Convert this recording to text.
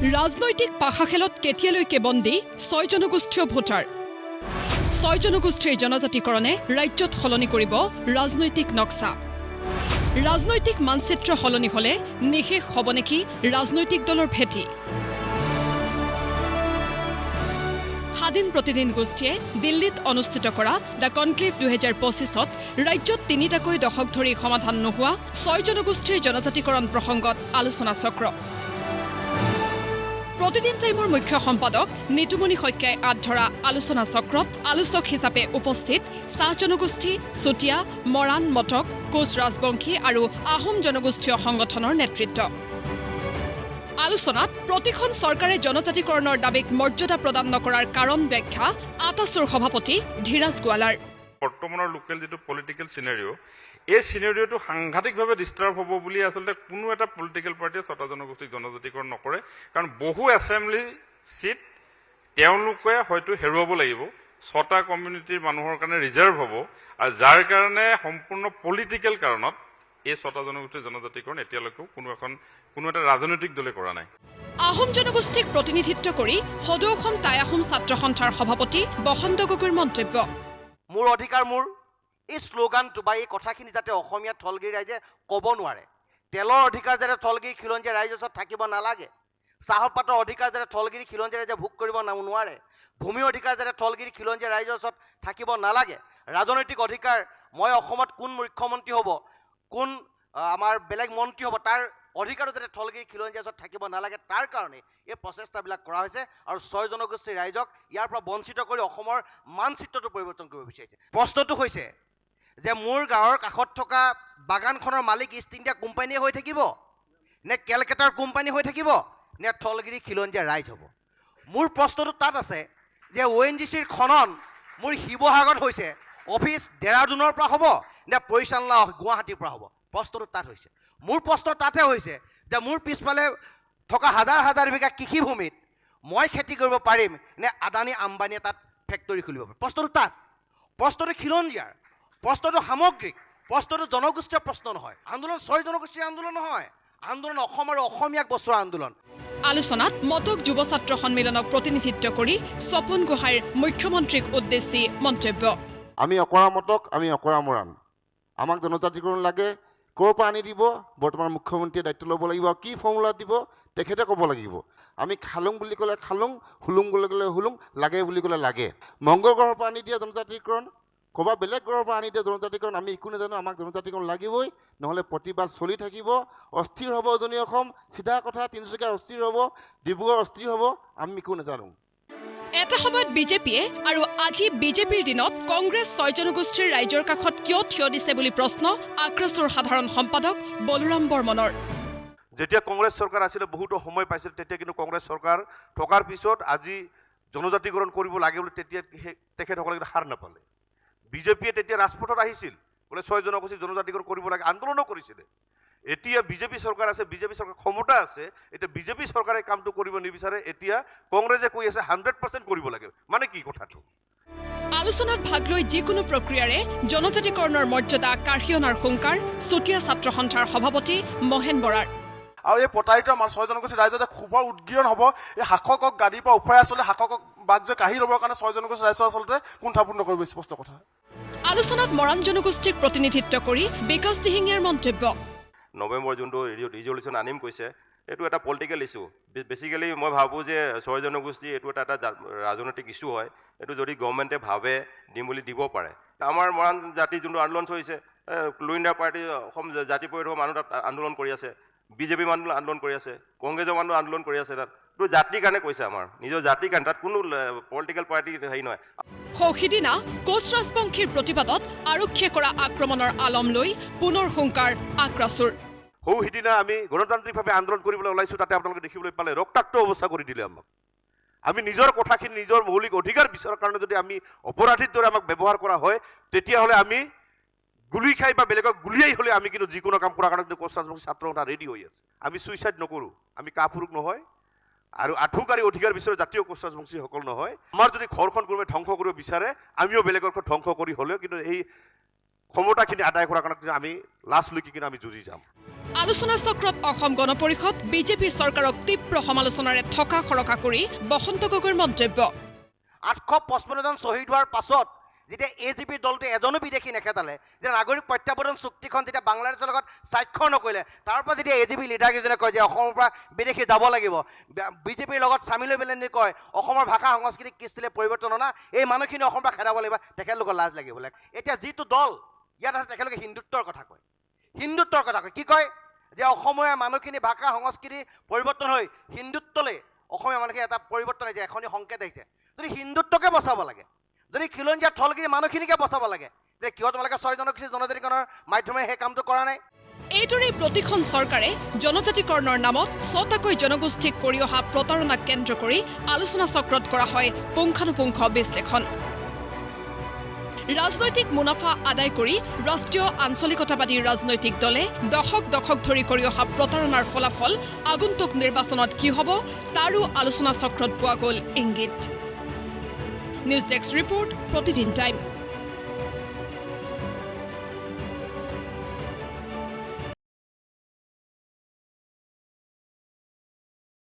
ৰাজনৈতিক পাশাখেলত কেতিয়ালৈকে বন্দী ৬ জনগোষ্ঠীয় ভোটাৰ ৬ জনগোষ্ঠীৰ জনজাতিকৰণে ৰাজ্যত সলনি কৰিব ৰাজনৈতিক নক্সা ৰাজনৈতিক মানচিত্ৰ সলনি হলে নিশেষ হ'ব নেকি ৰাজনৈতিক দলৰ ভেটি স্বাধীন প্ৰতিদিন গোষ্ঠীয়ে দিল্লীত অনুষ্ঠিত কৰা দ্য কনক্লেভ ২০২৫ত ৰাজ্যত তিনিটাকৈ দশক ধৰি সমাধান নোহোৱা ৬ জনগোষ্ঠীৰ জনজাতিকৰণ প্ৰসংগত আলোচনা চক্ৰ প্ৰতিদিন টাইমৰ মুখ্য সম্পাদক নিতুমণি শইকীয়াই আঁত ধৰা আলোচনা চক্ৰত আলোচক হিচাপে উপস্থিত চাহ জনগোষ্ঠী চুতীয়া মৰাণ মটক কোচ ৰাজবংশী আৰু আহোম জনগোষ্ঠীয় সংগঠনৰ নেতৃত্ব আলোচনাত প্ৰতিখন চৰকাৰে জনজাতিকৰণৰ দাবীক মৰ্যাদা প্ৰদান নকৰাৰ কাৰণ ব্যাখ্যা আটাছুৰ সভাপতি ধীৰাজ গোৱালাৰ বৰ্তমানৰ লোকেল যেটো পলিটিক্যাল সিনাৰিও এই সিনাৰিওটো সাংঘাতিকভাৱে ডিস্টাৰ্ব হ'ব বুলি আসলে কোনো এটা পলিটিক্যাল পাৰ্টিয়ে ছটা জনগোষ্ঠীক জনজাতিকৰণ নকৰে কাৰণ বহু এছেম্বলি সিট তেওঁলোকে হয়তো হেৰুৱাব লাগিব ছটা কমিউনিটিৰ মানুহৰ কাৰণে ৰিজাৰ্ভ হ'ব আৰু যাৰ কাৰণে সম্পূৰ্ণ পলিটিক্যাল কাৰণত এই ছটা জনগোষ্ঠীৰ জনজাতিকৰণ এতিয়ালৈকে কোনো এটা ৰাজনৈতিক দলে কৰা নাই আহোম জনগোষ্ঠীক প্ৰতিনিধিত্ব কৰি সদৌ অসম টাই আহোম ছাত্ৰ সন্থাৰ সভাপতি বসন্ত গগৈৰ মন্তব্য মোৰ অধিকাৰ মোৰ এই শ্লোগানটো বা এই কথাখিনি যাতে অসমীয়া থলগিৰি ৰাইজে ক'ব নোৱাৰে তেলৰ অধিকাৰ যাতে থলগিৰি খিলঞ্জীয়া ৰাইজৰ ওচৰত থাকিব নালাগে চাহপাতৰ অধিকাৰ যাতে থলগিৰি খিলঞ্জীয়া ৰাইজে ভোগ কৰিব নোৱাৰে ভূমি অধিকাৰ যাতে থলগিৰি খিলঞ্জীয়া ৰাইজৰ ওচৰত থাকিব নালাগে ৰাজনৈতিক অধিকাৰ মই অসমত কোন মুখ্যমন্ত্ৰী হ'ব কোন আমাৰ বেলেগ মন্ত্ৰী হ'ব তাৰ অধিকাৰো যাতে থলগিৰি খিলঞ্জীয়া ওচৰত থাকিব নালাগে তাৰ কাৰণে এই প্ৰচেষ্টাবিলাক কৰা হৈছে আৰু ৬ জনগোষ্ঠীৰ ৰাইজক ইয়াৰ পৰা বঞ্চিত কৰি অসমৰ মানচিত্ৰটো পৰিৱৰ্তন কৰিব বিচাৰিছে প্ৰশ্নটো হৈছে যে মোৰ গাঁৱৰ কাষত থকা বাগানখনৰ মালিক ইষ্ট ইণ্ডিয়া কোম্পানীয়ে হৈ থাকিব নে কেলকাতাৰ কোম্পানী হৈ থাকিব নে থলগিৰি খিলঞ্জীয়া ৰাইজ হ'ব মোৰ প্ৰশ্নটো তাত আছে যে ONGCৰ খনন মোৰ শিৱসাগৰত হৈছে অফিচ ডেৰাডুনৰ পৰা হ'ব নে পৰিচালনা গুৱাহাটীৰ পৰা হ'ব প্ৰশ্নটো তাত হৈছে মোৰ প্ৰশ্ন তাতে হৈছে যে মোৰ পিছফালে থকা হাজাৰ হাজাৰ বিঘা কৃষিভূমিত মই খেতি কৰিব পাৰিম নে আদানী আম্বানীয়ে তাত ফেক্টৰী খুলিব পাৰিম প্ৰশ্নটো তাত প্ৰশ্নটো খিলঞ্জীয়াৰ প্ৰশ্নটো সামগ্ৰিক প্ৰশ্নটো জনগোষ্ঠীয় প্ৰশ্ন নহয় আন্দোলন ৬ জনগোষ্ঠীৰ আন্দোলন নহয় আন্দোলন অসম আৰু অসমীয়াক বচোৱা আন্দোলন আলোচনাত মটক যুৱ ছাত্ৰ সন্মিলনক প্ৰতিনিধিত্ব কৰি স্বপন গোহাঁইৰ মুখ্যমন্ত্ৰীক উদ্দেশ্যি মন্তব্য আমি অকৰা মটক আমি অকৰা মৰাণ আমাক জনজাতিকৰণ লাগে ক'ৰ পৰা আনি দিব বৰ্তমান মুখ্যমন্ত্ৰীয়ে দায়িত্ব ল'ব লাগিব কি ফৰ্মুলা দিব তেখেতে ক'ব লাগিব আমি খালুং বুলি ক'লে খালুং হুলুং বুলি ক'লে হুলুং লাগে বুলি ক'লে লাগে মংগল গ্ৰহৰ পৰা আনি দিয়া জনজাতিকৰণ ক'ৰবাত বেলেগ গ্ৰহৰ পৰা আনি দিয়া জনজাতিকৰণ আমি একো নাজানো আমাক জনজাতিকৰণ লাগিবই নহ'লে প্ৰতিবাদ চলি থাকিব অস্থিৰ হ'ব উজনি অসম চিধা কথা তিনিচুকীয়া অস্থিৰ হ'ব ডিব্ৰুগড় অস্থিৰ হ'ব আমি একো নাজানো এটা সময়ত বিজেপিয়ে আৰু আজি বিজেপিৰ দিনত কংগ্ৰেছ ৬ জনগোষ্ঠীৰ ৰাইজৰ কাষত কিয় থিয় দিছে বুলি প্ৰশ্ন আক্ৰছৰ সাধাৰণ সম্পাদক বলৰাম বৰ্মনৰ যেতিয়া কংগ্ৰেছ চৰকাৰ আছিলে বহুতো সময় পাইছিল তেতিয়া কিন্তু কংগ্ৰেছ চৰকাৰ থকাৰ পিছত আজি জনজাতিকৰণ কৰিব লাগে বুলি তেতিয়া তেখেতসকলে কিন্তু হাৰ নাপালে বিজেপিয়ে তেতিয়া ৰাজপথত আহিছিল বোলে ৬ জনগোষ্ঠী জনজাতিকৰণ কৰিব লাগে আন্দোলনো কৰিছিলে এতিয়া বিজেপি চৰকাৰ আছে বিজেপি চৰকাৰ ক্ষমতা আছে এতিয়া বিজেপি চৰকাৰে কামটো কৰিব নিবিচাৰে এতিয়া কংগ্ৰেছে কৈ আছে 100% কৰিব লাগে মানে কি কথাটো আলোচনাত ভাগ লৈ যিকোনো প্ৰক্ৰিয়াৰে জনজাতিকৰণৰ মৰ্যাদা কাঢ়ি অনাৰ হুংকাৰ চুতীয়া ছাত্ৰ সন্থাৰ সভাপতি মহেন বৰাৰ আৰু এই প্ৰতাৰিত আমাৰ ৬ জনগোষ্ঠীৰ ৰাইজে যে খুবৰ উদ্গীৰণ হ'ব এই শাসকক গাড়ীৰ পৰা উফৰাই আচলতে শাসকক বাক যে কাঢ়ি ল'বৰ কাৰণে ৬ জনগোষ্ঠীৰ ৰাইজে আচলতে কুণ্ঠাপূৰ্ণ কৰিব স্পষ্ট কথা আলোচনাত মৰাণ জনগোষ্ঠীক প্ৰতিনিধিত্ব কৰি বিকাশ দিহিঙীয়াৰ মন্তব্য নৱেম্বৰ যোনটো ৰিজলিউশ্যন আনিম কৈছে এইটো এটা পলিটিকেল ইছ্যু বেচিকেলি মই ভাবোঁ যে ৬ জনগোষ্ঠী এইটো এটা ৰাজনৈতিক ইছ্যু হয় এইটো যদি গভৰ্ণমেণ্টে ভাবে দিম বুলি দিব পাৰে আমাৰ মৰাণ জাতি যোনটো আন্দোলন চলিছে লুইণ্ডাৰ পাৰ্টি অসম জাতি পৰিষদৰ মানুহ তাত আন্দোলন কৰি আছে বিজেপি মানুহ আন্দোলন কৰি আছে কংগ্ৰেছৰ মানুহ আন্দোলন কৰি আছে তাত এইটো জাতিৰ কাৰণে কৈছে আমাৰ নিজৰ জাতিৰ কাৰণে তাত কোনো পলিটিকেল পাৰ্টি হেৰি নহয় সৌসিদিনা কোচ ৰাজবংশীৰ প্ৰতিবাদত আৰক্ষীয়ে কৰা আক্ৰমণৰ আলম লৈ পুনৰ হুংকাৰ আক্ৰাছুৰ সিদিনা আমি গণতান্ত্ৰিকভাৱে আন্দোলন কৰিবলৈ ওলাইছোঁ তাতে আপোনালোকে দেখিবলৈ পালে ৰক্তাক্ত অৱস্থা কৰি দিলে আমাক আমি নিজৰ কথাখিনি নিজৰ মৌলিক অধিকাৰ বিচৰাৰ কাৰণে যদি আমি অপৰাধীৰ দৰে আমাক ব্যৱহাৰ কৰা হয় তেতিয়াহ'লে আমি গুলি খাই বা বেলেগক গুলিয়াই হ'লে আমি কিন্তু যিকোনো কাম কৰাৰ কাৰণে কোচ ৰাজবংশী ছাত্ৰ সন্থা ৰেডি হৈ আছে আমি ছুইচাইড নকৰোঁ আমি কাপুৰুষ নহয় আৰু আঁঠুকাৰী অধিকাৰ বিচৰা জাতীয় কোচ ৰাজবংশীসকল নহয় আমাৰ যদি ঘৰখন কোনোবাই ধ্বংস কৰিব বিচাৰে আমিও বেলেগৰ ঘৰ ধ্বংস কৰি হ'লেও কিন্তু এই ক্ষমতাখিনি আদায় কৰাৰ কাৰণে কিন্তু আমি লাষ্টলৈকে কিন্তু আমি যুঁজি যাম। আলোচনা চক্ৰত অসম গণ পৰিষদ বিজেপি চৰকাৰক তীব্ৰ সমালোচনাৰে থকা সৰকা কৰি বসন্ত গগৈৰ মন্তব্য। 855 জন শ্বহীদ হোৱাৰ পাছত যেতিয়া AJPৰ দলটো এজনো বিদেশী নেখেতালে, যেতিয়া নাগৰিক প্ৰত্যাৱৰ্তন চুক্তিখন যেতিয়া বাংলাদেশৰ লগত স্বাক্ষৰ নকৰিলে, তাৰ পৰা যেতিয়া AJP লিডাৰকেইজনে কয় যে অসমৰ পৰা বিদেশী যাব লাগিব, বিজেপিৰ লগত চামিল হৈ পেলাই কয় অসমৰ ভাষা সংস্কৃতি কৃষ্টিলে পৰিৱৰ্তন অনা, এই মানুহখিনি অসমৰ পৰা খেদাব লাগিব, তেখেতলোকৰ লাজ লাগিব। এতিয়া যিটো দল ইয়াত আছে তেখেতলোকে হিন্দুত্বৰ কথা কয়, হিন্দুত্বৰ কথা কয়। কি কয় যে অসমীয়া মানুহখিনি ভাষা সংস্কৃতি পৰিৱৰ্তন হৈ হিন্দুত্বলৈ অসমীয়া মানুহখিনি এটা পৰিৱৰ্তন আহিছে, এখনি সংকেত আহিছে। যদি হিন্দুত্বকে বচাব লাগে, যদি খিলঞ্জীয়া থলগিৰি মানুহখিনিকে বচাব লাগে, যে কিয় তোমালোকে 6 জনগোষ্ঠী জনজাতিকৰণৰ মাধ্যমে সেই কামটো কৰা নাই? এইদৰে প্ৰতিখন চৰকাৰে জনজাতিকৰণৰ নামত 6টাকৈ জনগোষ্ঠীক কৰি অহা প্ৰতাৰণাক কেন্দ্ৰ কৰি আলোচনা চক্ৰত কৰা হয় পুংখানুপুংখ বিশ্লেষণ। ৰাজনৈতিক মুনাফা আদায় কৰি ৰাষ্ট্ৰীয় আঞ্চলিকতাবাদী ৰাজনৈতিক দলে দশক ধৰি কৰি অহা প্ৰতাৰণাৰ ফলাফল আগন্তুক নিৰ্বাচনত কি হ'ব তাৰো আলোচনা চক্ৰত পোৱা গ'ল ইংগিত। নিউজ ডেস্ক ৰিপৰ্ট, প্ৰতিদিন টাইম।